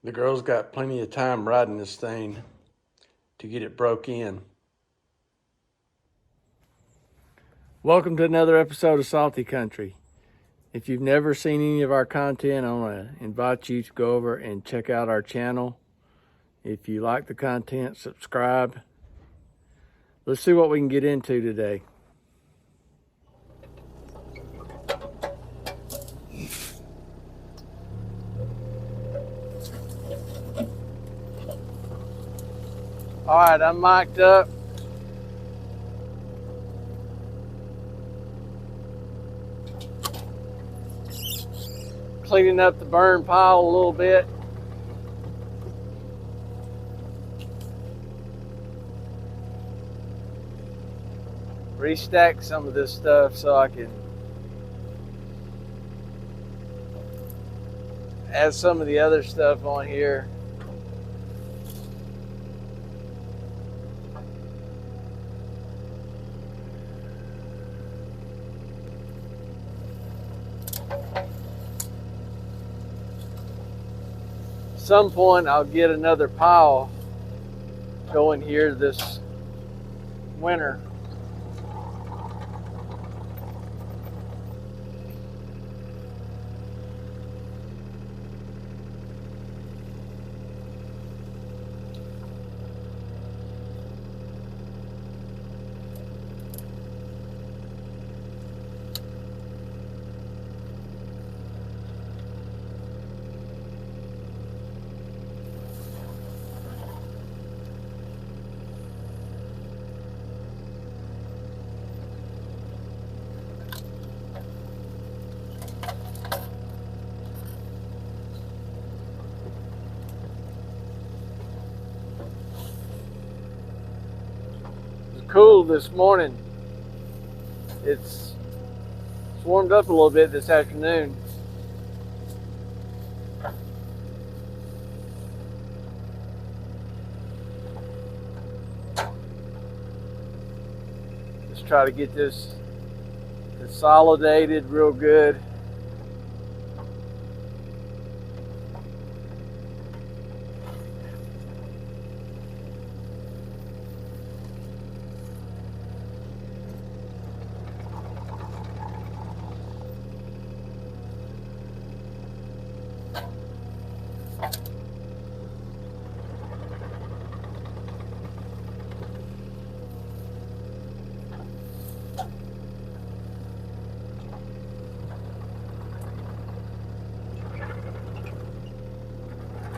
The girls got plenty of time riding this thing to get it broke in. Welcome to another episode of Salty Country. If you've never seen any of our content, I want to invite you to go over and check out our channel. If you like the content, subscribe. Let's see what we can get into today. All right, I'm mic'd up. Cleaning up the burn pile a little bit. Restack some of this stuff so I can add some of the other stuff on here. Some point I'll get another pile going here this winter. Cool this morning. It's warmed up a little bit this afternoon. Just try to get this consolidated real good.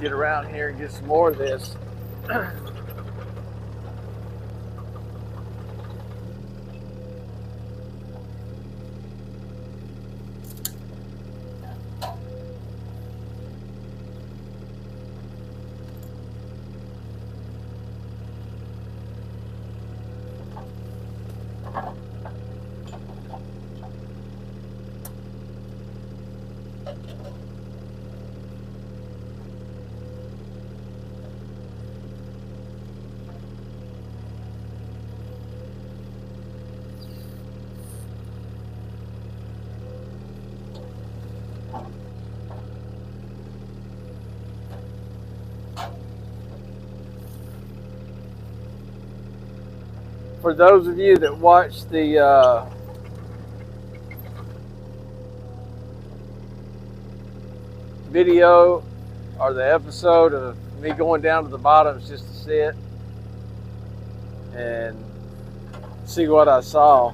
Get around here and get some more of this. For those of you that watched the video or the episode of me going down to the bottoms just to sit and see what I saw,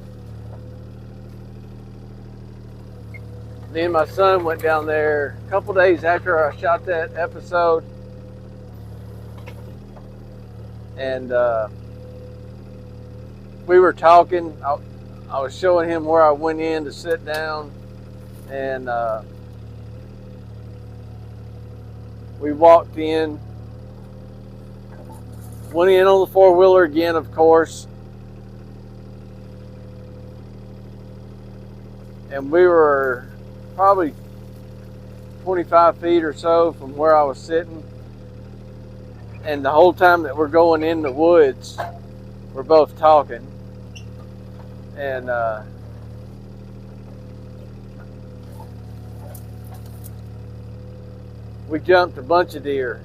me and my son went down there a couple days after I shot that episode, and we were talking. I was showing him where I went in to sit down, and we walked in, went in on the four-wheeler again, of course, and we were probably 25 feet or so from where I was sitting, and the whole time that we're going in the woods, we're both talking, and we jumped a bunch of deer.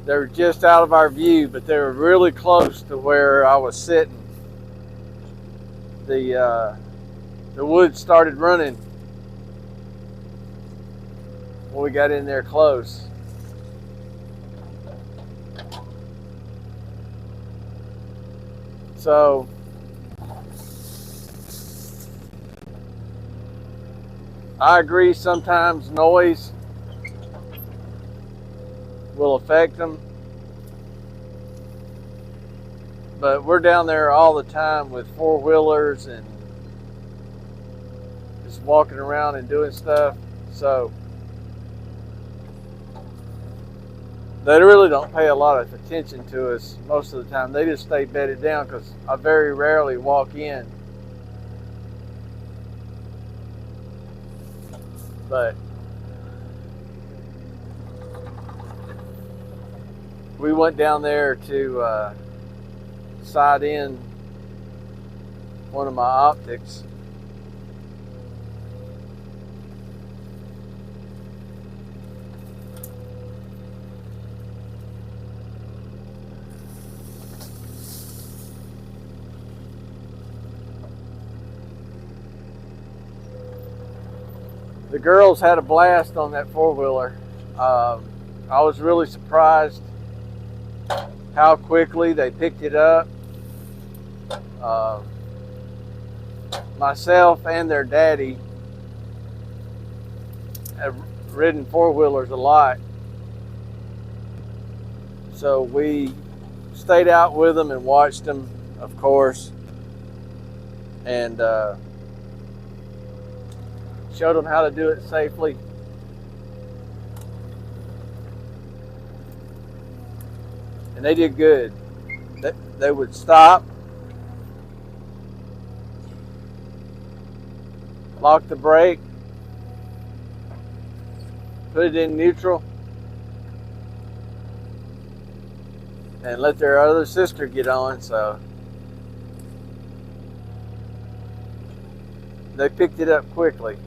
They were just out of our view, but they were really close to where I was sitting. The woods started running when we got in there close. So I agree, sometimes noise will affect them, but we're down there all the time with four-wheelers and just walking around and doing stuff, so they really don't pay a lot of attention to us most of the time. They just stay bedded down because I very rarely walk in. But we went down there to sight in one of my optics. The girls had a blast on that four-wheeler. I was really surprised how quickly they picked it up. Myself and their daddy have ridden four-wheelers a lot, so we stayed out with them and watched them, of course, and showed them how to do it safely. And they did good. They would stop, lock the brake, put it in neutral, and let their other sister get on. So they picked it up quickly.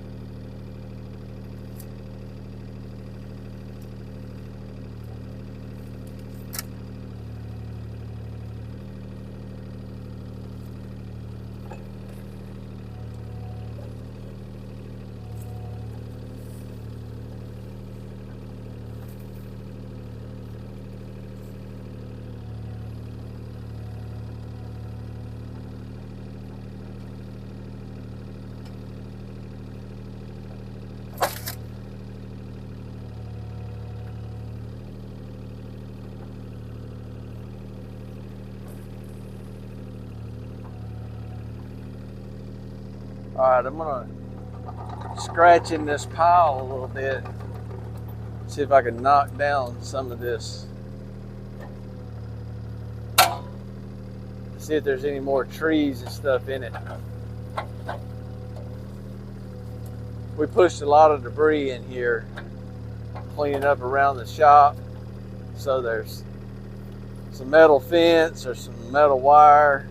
Alright, I'm going to scratch in this pile a little bit, see if I can knock down some of this. See if there's any more trees and stuff in it. We pushed a lot of debris in here, cleaning up around the shop. So there's some metal fence or some metal wire.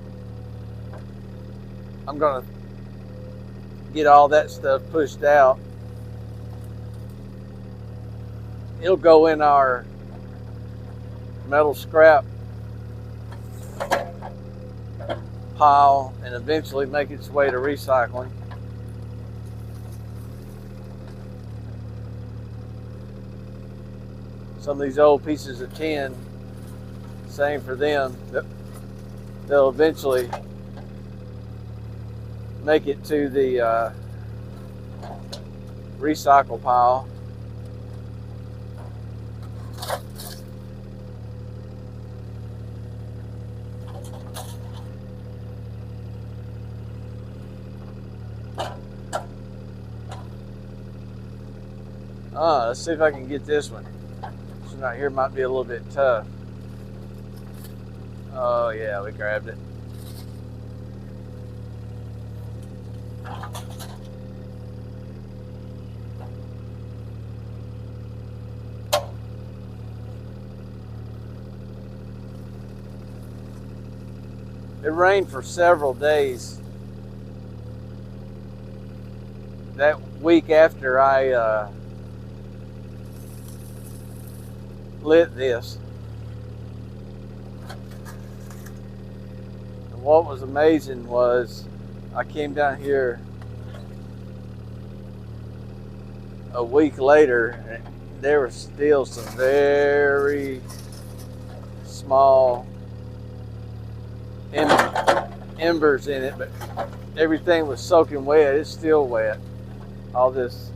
I'm going to get all that stuff pushed out. It'll go in our metal scrap pile and eventually make its way to recycling. Some of these old pieces of tin, same for them. They'll eventually make it to the recycle pile. Let's see if I can get this one. This one right here might be a little bit tough. Oh yeah, we grabbed it. It rained for several days. That week after I lit this. And what was amazing was I came down here a week later and there were still some very small embers in it, but everything was soaking wet. It's still wet. All this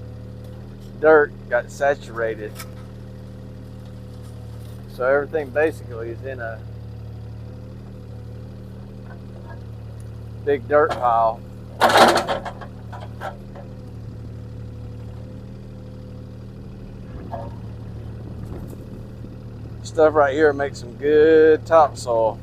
dirt got saturated. So everything basically is in a big dirt pile. Stuff right here makes some good topsoil.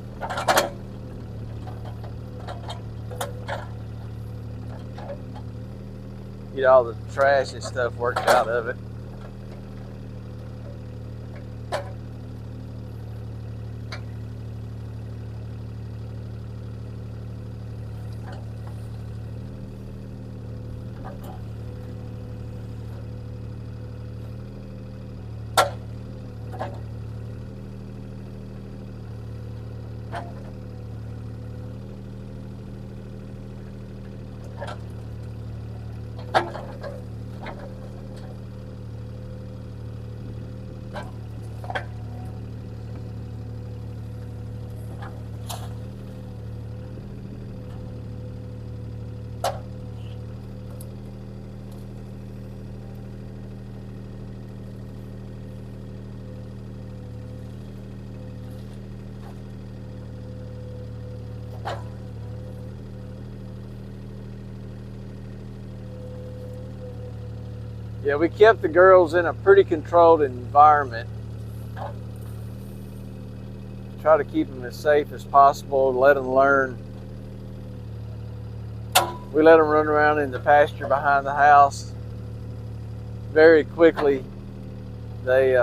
Get all the trash and stuff worked out of it. Yeah, we kept the girls in a pretty controlled environment. Try to keep them as safe as possible, let them learn. We let them run around in the pasture behind the house. Very quickly, they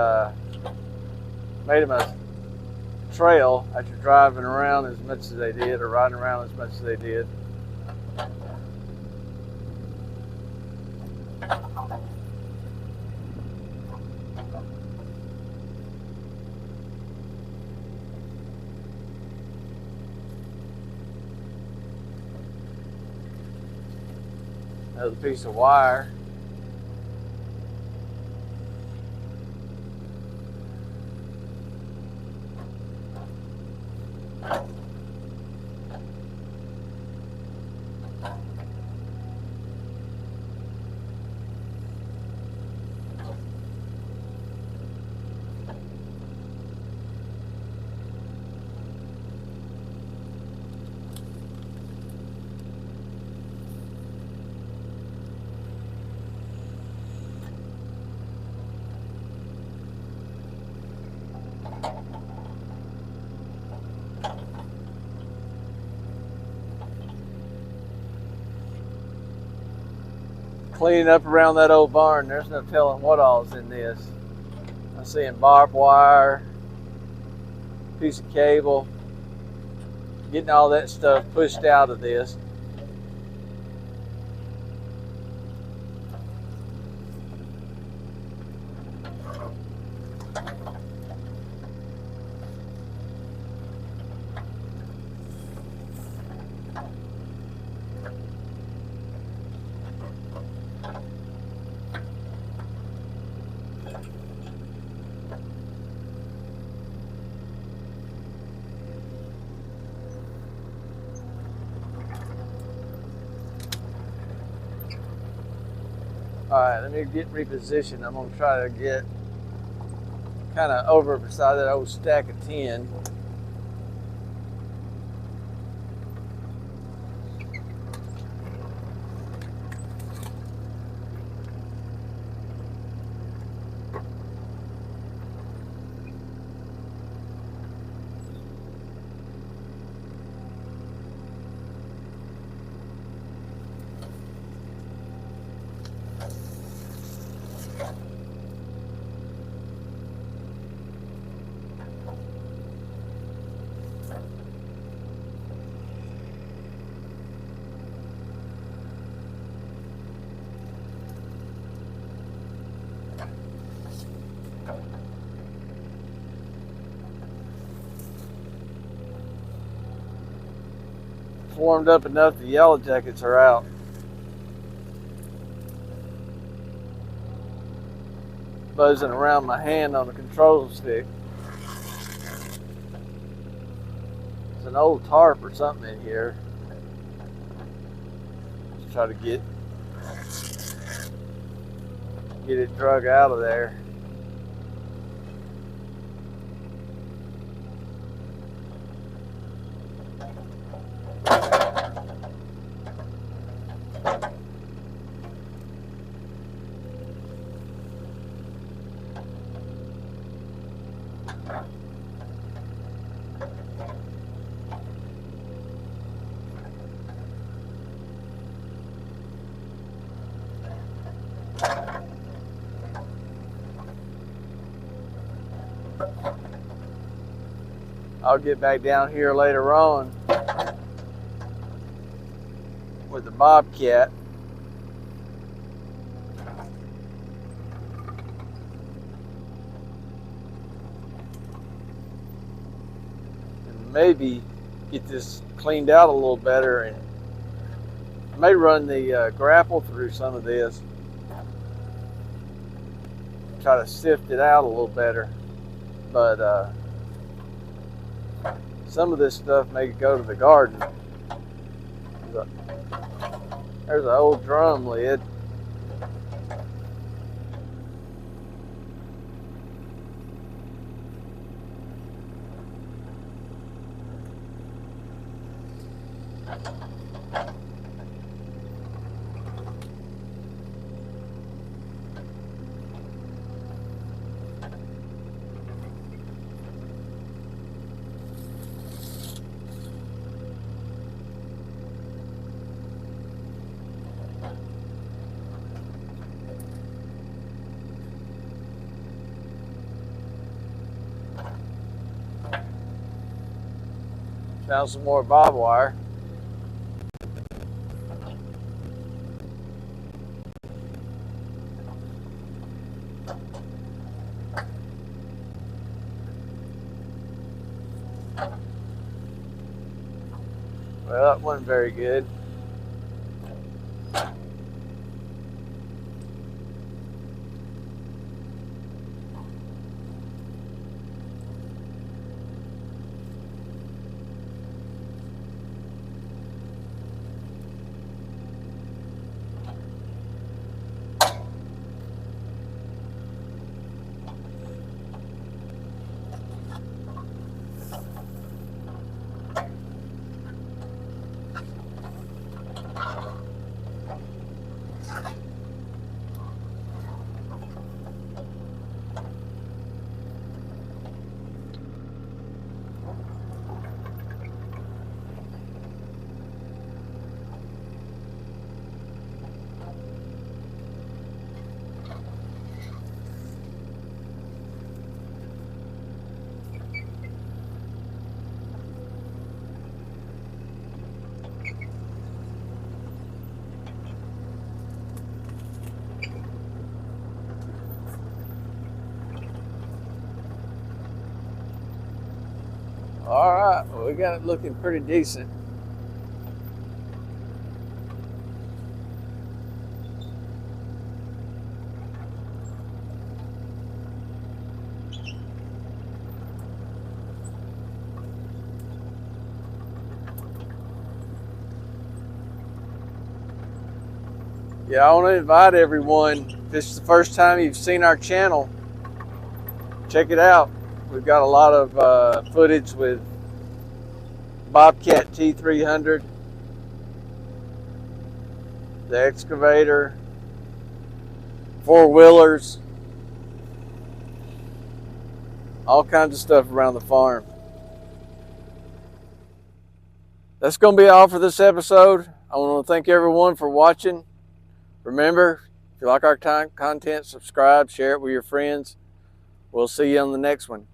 made them a trail after driving around as much as they did, or riding around as much as they did. Another piece of wire. Cleaning up around that old barn, there's no telling what all's in this. I'm seeing barbed wire, piece of cable, getting all that stuff pushed out of this. Alright, let me get repositioned. I'm going to try to get kind of over beside that old stack of tin. Warmed up enough, the yellow jackets are out. Buzzing around my hand on the control stick. There's an old tarp or something in here. Let's try to get it drug out of there. I'll get back down here later on with the Bobcat. And maybe get this cleaned out a little better, and I may run the grapple through some of this. Try to sift it out a little better. But some of this stuff may go to the garden. There's an old drum lid. Found some more barbed wire. Well, that wasn't very good. All right, well, we got it looking pretty decent. Yeah, I want to invite everyone, if this is the first time you've seen our channel, check it out. We've got a lot of footage with Bobcat T300, the excavator, four-wheelers, all kinds of stuff around the farm. That's going to be all for this episode. I want to thank everyone for watching. Remember, if you like our content, subscribe, share it with your friends. We'll see you on the next one.